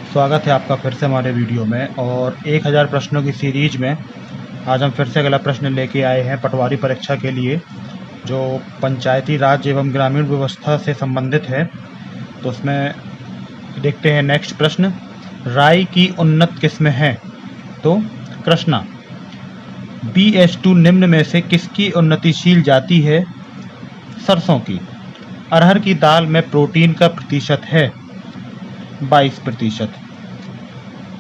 स्वागत है आपका फिर से हमारे वीडियो में। और 1000 प्रश्नों की सीरीज में आज हम फिर से अगला प्रश्न लेके आए हैं पटवारी परीक्षा के लिए, जो पंचायती राज एवं ग्रामीण व्यवस्था से संबंधित है। तो उसमें देखते हैं नेक्स्ट प्रश्न। राई की उन्नत किस्म है? तो कृष्णा। BH2 निम्न में से किसकी उन्नतिशील जाति है? सरसों की। अरहर की दाल में प्रोटीन का प्रतिशत है 22%।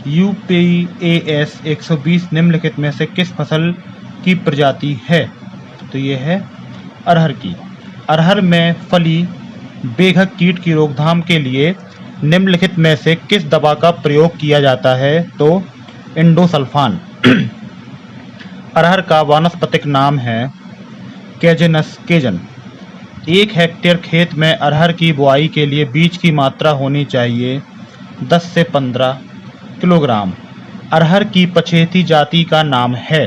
UPAS 120 निम्नलिखित में से किस फसल की प्रजाति है? तो ये है अरहर की। अरहर में फली बेघक कीट की रोकथाम के लिए निम्नलिखित में से किस दवा का प्रयोग किया जाता है? तो इंडोसल्फान। अरहर का वानस्पतिक नाम है कैजेनस केजन। 1 हेक्टेयर खेत में अरहर की बुआई के लिए बीज की मात्रा होनी चाहिए 10 से 15 किलोग्राम। अरहर की पछेती जाति का नाम है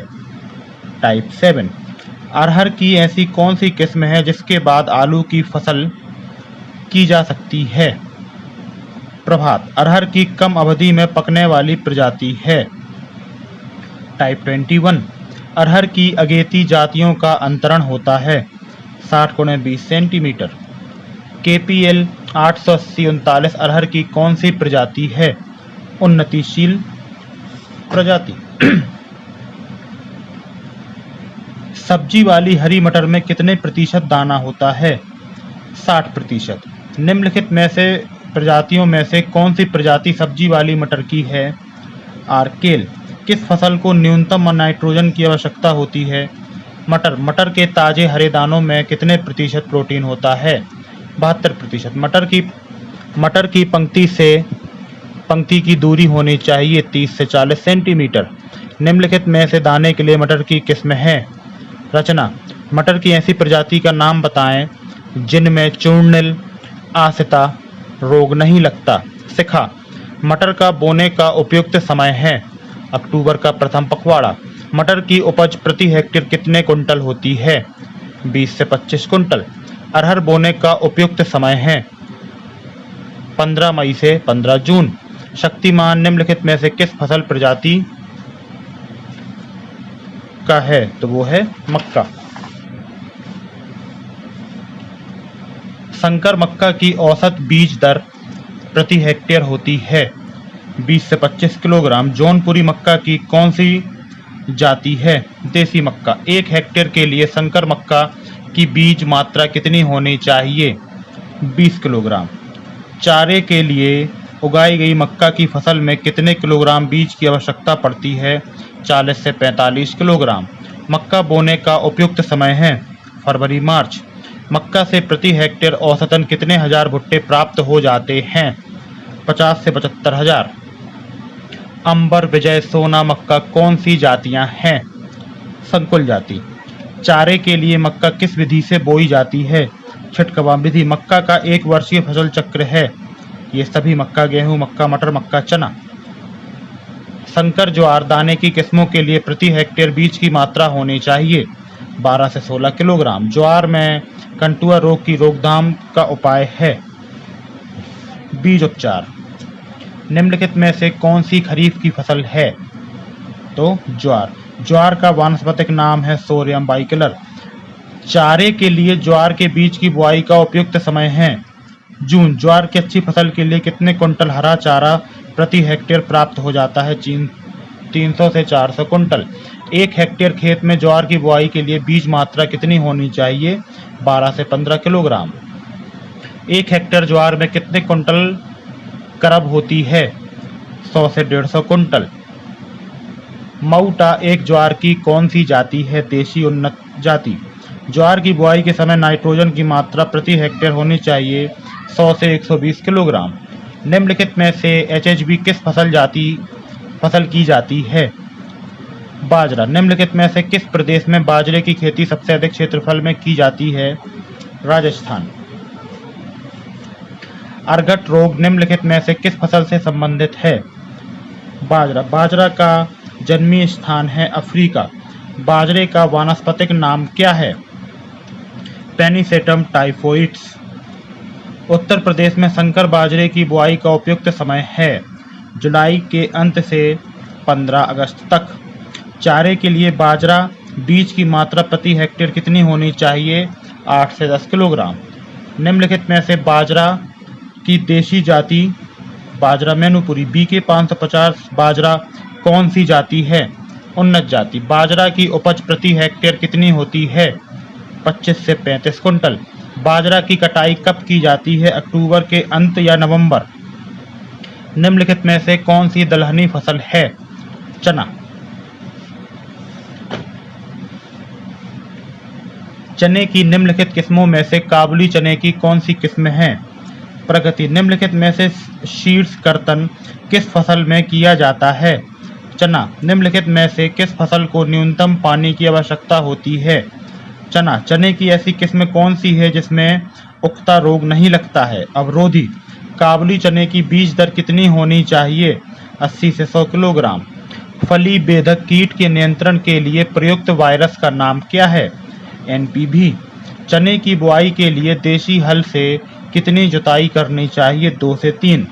टाइप 7। अरहर की ऐसी कौन सी किस्म है जिसके बाद आलू की फसल की जा सकती है? प्रभात। अरहर की कम अवधि में पकने वाली प्रजाति है टाइप 21। अरहर की अगेती जातियों का अंतरण होता है 60x20 सेंटीमीटर। KPL 88039 अरहर की कौन सी प्रजाति है? उन्नतिशील प्रजाति। सब्जी वाली हरी मटर में कितने प्रतिशत दाना होता है? 60%। निम्नलिखित में से प्रजातियों में से कौन सी प्रजाति सब्जी वाली मटर की है? आर्केल। किस फसल को न्यूनतम नाइट्रोजन की आवश्यकता होती है? मटर। मटर के ताजे हरे दानों में कितने प्रतिशत प्रोटीन होता है? 72%। मटर की पंक्ति से पंक्ति की दूरी होनी चाहिए 30 से 40 सेंटीमीटर। निम्नलिखित में से दाने के लिए मटर की किस्म है? रचना। मटर की ऐसी प्रजाति का नाम बताएं जिनमें चूर्णिल आसिता रोग नहीं लगता। शिखा। मटर का बोने का उपयुक्त समय है अक्टूबर का प्रथम पखवाड़ा। मटर की उपज प्रति हेक्टेयर कितने कुंटल होती है? 20 से 25 कुंटल। अरहर बोने का उपयुक्त समय है 15 मई से 15 जून। शक्तिमान निम्नलिखित में से किस फसल प्रजाति का है? तो वो है मक्का। संकर मक्का की औसत बीज दर प्रति हेक्टेयर होती है 20 से 25 किलोग्राम। जौनपुरी मक्का की कौन सी जाति है? देसी मक्का। 1 हेक्टेयर के लिए संकर मक्का की बीज मात्रा कितनी होनी चाहिए? 20 किलोग्राम। चारे के लिए उगाई गई मक्का की फसल में कितने किलोग्राम बीज की आवश्यकता पड़ती है? 40 से 45 किलोग्राम। मक्का बोने का उपयुक्त समय है फरवरी मार्च। मक्का से प्रति हेक्टेयर औसतन कितने हजार भुट्टे प्राप्त हो जाते हैं? 50 से 75 हजार। अंबर, विजय, सोना मक्का कौन सी जातियां हैं? संकुल जाति। चारे के लिए मक्का किस विधि से बोई जाती है? छिटकवा विधि। मक्का का 1 वर्षीय फसल चक्र है ये सभी मक्का, गेहूं, मक्का, मटर, मक्का, चना। संकर ज्वार दाने की किस्मों के लिए प्रति हेक्टेयर बीज की मात्रा होनी चाहिए 12 से 16 किलोग्राम। ज्वार में कंटुआ रोग की रोकथाम का उपाय है बीज उपचार। निम्नलिखित में से कौन सी खरीफ की फसल है? तो ज्वार। ज्वार का वानस्पतिक नाम है सोरियम बाइकलर। चारे के लिए ज्वार के बीज की बुआई का उपयुक्त समय है जून। ज्वार की अच्छी फसल के लिए कितने कुंटल हरा चारा प्रति हेक्टेयर प्राप्त हो जाता है? 300 से 400 कुंटल। 1 हेक्टेयर खेत में ज्वार की बुआई के लिए बीज मात्रा कितनी होनी चाहिए? 12 से 15 किलोग्राम। 1 हेक्टेयर ज्वार में कितने कुंटल करब होती है? 100 से 150 कुंटल। मऊटा एक ज्वार की कौन सी जाति है? देशी उन्नत जाति। ज्वार की बुआई के समय नाइट्रोजन की मात्रा प्रति हेक्टेयर होनी चाहिए 100 से 120 किलोग्राम। निम्नलिखित में से HHB किस फसल की जाती है? बाजरा। निम्नलिखित में से किस प्रदेश में बाजरे की खेती सबसे अधिक क्षेत्रफल में की जाती है? राजस्थान। अर्गट रोग निम्नलिखित में से किस फसल से संबंधित है? बाजरा। बाजरा का जन्मी स्थान है अफ्रीका। बाजरे का वानस्पतिक नाम क्या है? पेनिसेटम टाइफोइड्स। उत्तर प्रदेश में संकर बाजरे की बुआई का उपयुक्त समय है जुलाई के अंत से 15 अगस्त तक। चारे के लिए बाजरा बीज की मात्रा प्रति हेक्टेयर कितनी होनी चाहिए? 8 से 10 किलोग्राम। निम्नलिखित में से बाजरा की देशी जाति बाजरा मैनपुरी BK 550 बाजरा कौन सी जाति है? उन्नत जाति। बाजरा की उपज प्रति हेक्टेयर कितनी होती है? 25 से 35 कुंटल। बाजरा की कटाई कब की जाती है? अक्टूबर के अंत या नवंबर। निम्नलिखित में से कौन सी दलहनी फसल है? चना। चने की निम्नलिखित किस्मों में से काबुली चने की कौन सी किस्म है? प्रगति। निम्नलिखित में से शीर्ष कर्तन किस फसल में किया जाता है? चना। निम्नलिखित में से किस फसल को न्यूनतम पानी की आवश्यकता होती है? चना। चने की ऐसी किस्म कौन सी है जिसमें उगता रोग नहीं लगता है? अवरोधी। काबुली चने की बीज दर कितनी होनी चाहिए? 80 से 100 किलोग्राम। फली बेधक कीट के नियंत्रण के लिए प्रयुक्त वायरस का नाम क्या है? NPV। चने की बुआई के लिए देशी हल से कितनी जुताई करनी चाहिए? 2 से 3।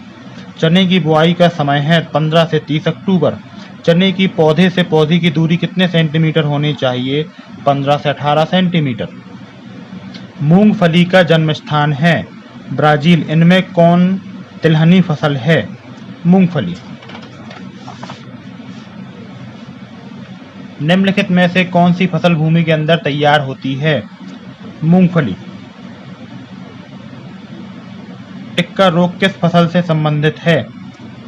चने की बुआई का समय है 15 से 30 अक्टूबर। चने की पौधे से पौधे की दूरी कितने सेंटीमीटर होनी चाहिए? 15 से 18 सेंटीमीटर। मूंगफली का जन्म स्थान है ब्राजील। इनमें कौन तिलहनी फसल है? मूंगफली। निम्नलिखित में से कौन सी फसल भूमि के अंदर तैयार होती है? मूंगफली। टिक्का रोग किस फसल से संबंधित है?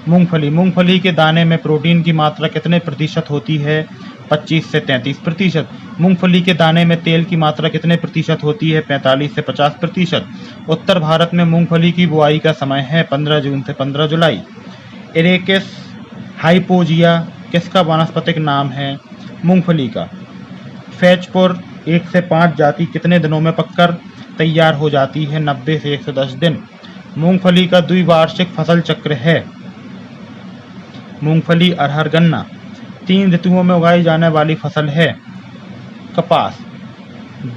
मूंगफली। मूंगफली के दाने में प्रोटीन की मात्रा कितने प्रतिशत होती है? 25 से 33%। मूंगफली के दाने में तेल की मात्रा कितने प्रतिशत होती है? 45 से 50%। उत्तर भारत में मूंगफली की बुआई का समय है 15 जून से 15 जुलाई। एरेकिस हाइपोजिया किसका वानस्पतिक नाम है? मूंगफली का। फैजपुर 1 से 5 जाति कितने दिनों में पककर तैयार हो जाती है? 90 से 110 दिन। मूंगफली का द्विवार्षिक फसल चक्र है मूंगफली, अरहर, गन्ना। 3 ऋतुओं में उगाई जाने वाली फसल है कपास।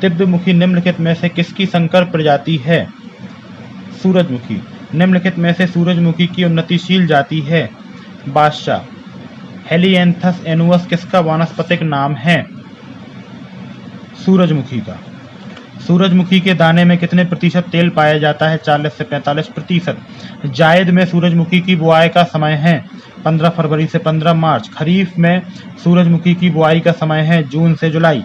दिव्यमुखी निम्नलिखित में से किसकी संकर प्रजाति है? सूरजमुखी। निम्नलिखित में से सूरजमुखी की उन्नतिशील जाति है बादशाह। हेलिएंथस एनुअस किसका वानस्पतिक नाम है? सूरजमुखी का। सूरजमुखी के दाने में कितने प्रतिशत तेल पाया जाता है? 40 से 45%। जायद में सूरजमुखी की बुआई का समय है 15 फरवरी से 15 मार्च। खरीफ में सूरजमुखी की बुआई का समय है जून से जुलाई।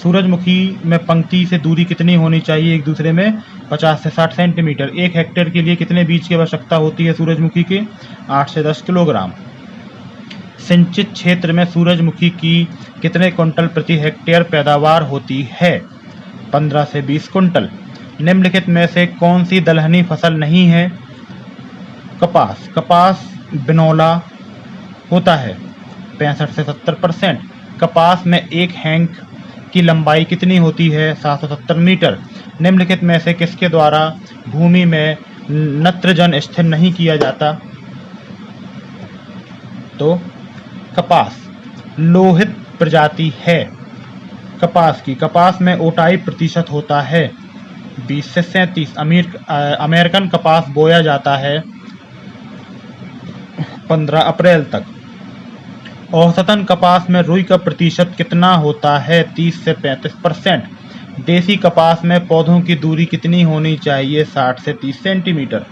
सूरजमुखी में पंक्ति से दूरी कितनी होनी चाहिए एक दूसरे में? 50 से 60 सेंटीमीटर। 1 हेक्टेयर के लिए कितने बीज की आवश्यकता होती है सूरजमुखी के? 8 से 10 किलोग्राम। सिंचित क्षेत्र में सूरजमुखी की कितने कुंटल प्रति हेक्टेयर पैदावार होती है? 15 से 20 कुंटल। निम्नलिखित में से कौन सी दलहनी फसल नहीं है? कपास। कपास बिनौला होता है 65 से 70%। कपास में एक हैंक की लंबाई कितनी होती है? 770 मीटर। निम्नलिखित में से किसके द्वारा भूमि में नत्रजन स्थिर नहीं किया जाता? तो कपास लोहित प्रजाति है कपास की। कपास में ओटाई प्रतिशत होता है 20 से 37। अमेरिकन कपास बोया जाता है 15 अप्रैल तक। औसतन कपास में रुई का प्रतिशत कितना होता है? 30 से 35%। देसी कपास में पौधों की दूरी कितनी होनी चाहिए? 60 से 30 सेंटीमीटर।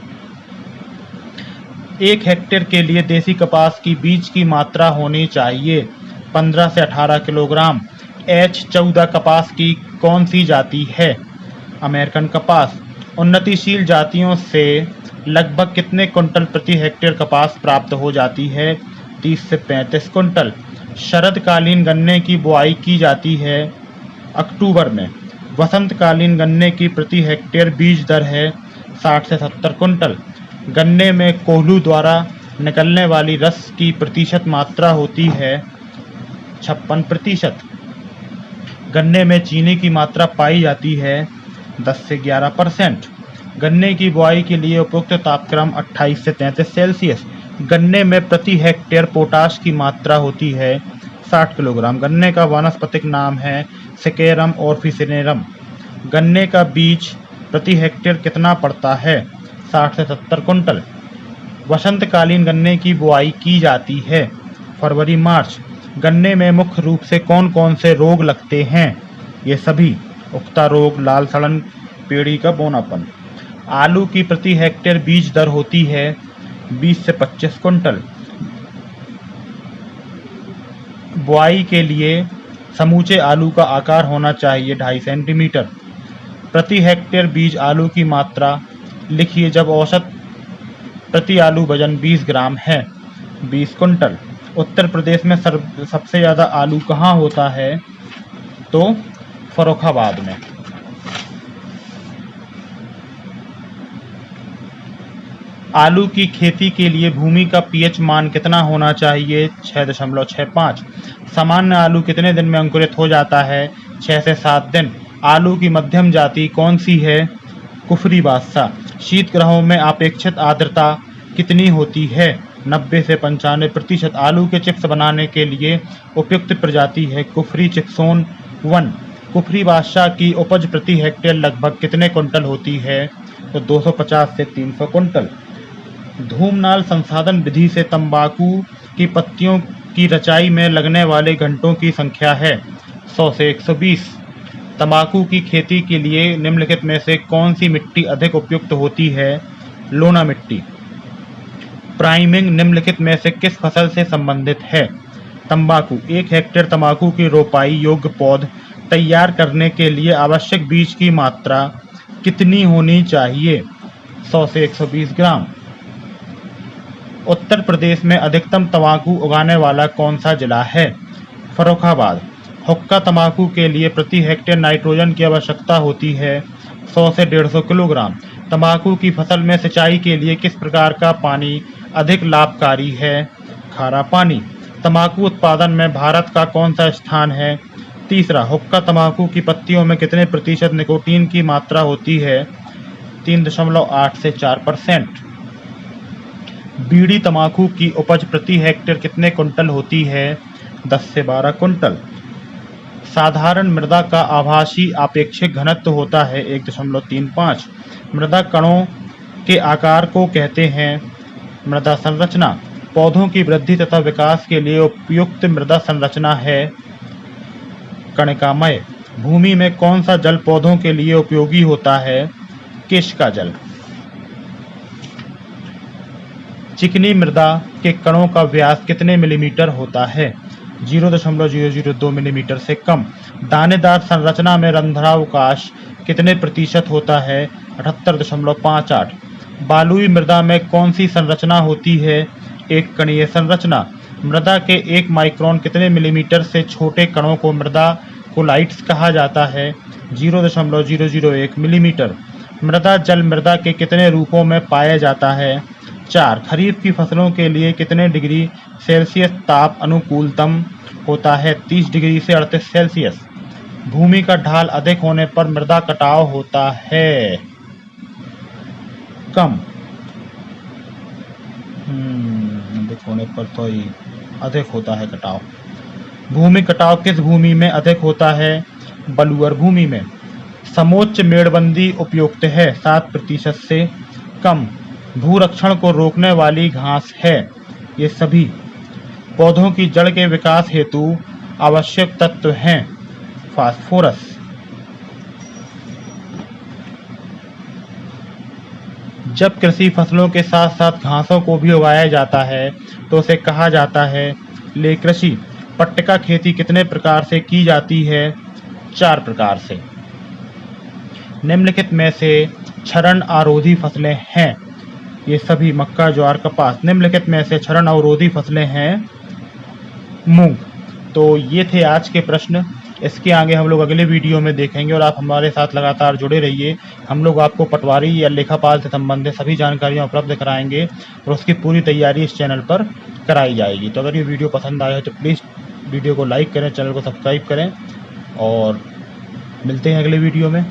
1 हेक्टेयर के लिए देसी कपास की बीज की मात्रा होनी चाहिए 15 से 18 किलोग्राम। H14 कपास की कौन सी जाति है? अमेरिकन कपास। उन्नतिशील जातियों से लगभग कितने कुंटल प्रति हेक्टेयर कपास प्राप्त हो जाती है? 30 से 35 कुंटल। शरदकालीन गन्ने की बुआई की जाती है अक्टूबर में। वसंतकालीन गन्ने की प्रति हेक्टेयर बीज दर है 60 से 70 कुंटल। गन्ने में कोल्हू द्वारा निकलने वाली रस की प्रतिशत मात्रा होती है 56%। गन्ने में चीनी की मात्रा पाई जाती है 10 से 11%। गन्ने की बुआई के लिए उपयुक्त तापक्रम 28 से 33 सेल्सियस। गन्ने में प्रति हेक्टेयर पोटाश की मात्रा होती है 60 किलोग्राम। गन्ने का वानस्पतिक नाम है सिकेरम और फिसिनेरम। गन्ने का बीज प्रति हेक्टेयर कितना पड़ता है? 60 से 70 कुंटल। वसंतकालीन गन्ने की बुआई की जाती है? फरवरी मार्च। गन्ने में मुख्य रूप से कौन कौन से रोग लगते हैं? ये सभी। उगता रोग, लाल सड़न, पेड़ी का बौनापन। आलू की प्रति हेक्टेयर बीज दर होती है 20 से 25 क्विंटल। बुआई के लिए समूचे आलू का आकार होना चाहिए 2.5 सेंटीमीटर। प्रति हेक्टेयर बीज आलू की मात्रा लिखिए जब औसत प्रति आलू वजन 20 ग्राम है। 20 क्विंटल। उत्तर प्रदेश में सबसे ज़्यादा आलू कहाँ होता है? तो फर्रुखाबाद में। आलू की खेती के लिए भूमि का पीएच मान कितना होना चाहिए? 6.65। सामान्य आलू कितने दिन में अंकुरित हो जाता है? 6 से 7 दिन। आलू की मध्यम जाति कौन सी है? कुफरी बादशाह। शीत ग्रहों में अपेक्षित आर्द्रता कितनी होती है? 90 से 95%। आलू के चिप्स बनाने के लिए उपयुक्त प्रजाति है कुफरी चिप्सोन 1। कुफरी बादशाह की उपज प्रति हेक्टेयर लगभग कितने क्विंटल होती है? तो 250 से 300 क्विंटल। धूमनाल संसाधन विधि से तंबाकू की पत्तियों की रचाई में लगने वाले घंटों की संख्या है 100 से 120। तंबाकू की खेती के लिए निम्नलिखित में से कौन सी मिट्टी अधिक उपयुक्त होती है? लोना मिट्टी। प्राइमिंग निम्नलिखित में से किस फसल से संबंधित है? तंबाकू। 1 हेक्टेयर तंबाकू की रोपाई योग्य पौध तैयार करने के लिए आवश्यक बीज की मात्रा कितनी होनी चाहिए? 100 से 120 ग्राम। उत्तर प्रदेश में अधिकतम तंबाकू उगाने वाला कौन सा जिला है? फर्रुखाबाद। हुक्का तंबाकू के लिए प्रति हेक्टेयर नाइट्रोजन की आवश्यकता होती है 100 से 150 किलोग्राम। तंबाकू की फसल में सिंचाई के लिए किस प्रकार का पानी अधिक लाभकारी है? खारा पानी। तंबाकू उत्पादन में भारत का कौन सा स्थान है? तीसरा। हुक्का तंबाकू की पत्तियों में कितने प्रतिशत निकोटीन की मात्रा होती है? 3.8 से 4%। बीड़ी तंबाकू की उपज प्रति हेक्टेयर कितने क्विंटल होती है? 10 से 12 क्विंटल। साधारण मृदा का आभासी आपेक्षिक घनत्व होता है 1.35। मृदा कणों के आकार को कहते हैं मृदा संरचना। पौधों की वृद्धि तथा विकास के लिए उपयुक्त मृदा संरचना है कणिकामय। भूमि में कौन सा जल पौधों के लिए उपयोगी होता है? केशिका जल। चिकनी मृदा के कणों का व्यास कितने मिलीमीटर होता है? 0.002 मिलीमीटर से कम। दानेदार संरचना में रंध्रावकाश कितने प्रतिशत होता है? 78.58। बालुई मृदा में कौन सी संरचना होती है? एक कणीय संरचना। मृदा के 1 माइक्रोन कितने मिलीमीटर से छोटे कणों को मृदा कोलाइट्स कहा जाता है? 0.001 मिलीमीटर। मृदा जल मृदा के कितने रूपों में पाया जाता है? 4। खरीफ की फसलों के लिए कितने डिग्री सेल्सियस ताप अनुकूलतम होता है? 30 डिग्री से 38 सेल्सियस। भूमि का ढाल अधिक होने पर मृदा कटाव होता है कम। अधिक होने पर तो ही अधिक होता है कटाव। भूमि कटाव किस भूमि में अधिक होता है? बलुअर भूमि में। समोच्च मेड़बंदी उपयुक्त है 7% से कम। भूरक्षण को रोकने वाली घास है? ये सभी। पौधों की जड़ के विकास हेतु आवश्यक तत्व हैं फास्फोरस। जब कृषि फसलों के साथ साथ घासों को भी उगाया जाता है तो उसे कहा जाता है ले कृषि। पट्टिका खेती कितने प्रकार से की जाती है? 4 प्रकार से। निम्नलिखित में से क्षरण अवरोधी फसलें हैं? ये सभी मक्का, ज्वार, कपास। निम्नलिखित में से क्षरण अवरोधी फसलें हैं मूंग। तो ये थे आज के प्रश्न। इसके आगे हम लोग अगले वीडियो में देखेंगे और आप हमारे साथ लगातार जुड़े रहिए। हम लोग आपको पटवारी या लेखापाल से संबंधित सभी जानकारियाँ उपलब्ध कराएंगे और उसकी पूरी तैयारी इस चैनल पर कराई जाएगी। तो अगर ये वीडियो पसंद आया तो प्लीज़ वीडियो को लाइक करें, चैनल को सब्सक्राइब करें और मिलते हैं अगले वीडियो में।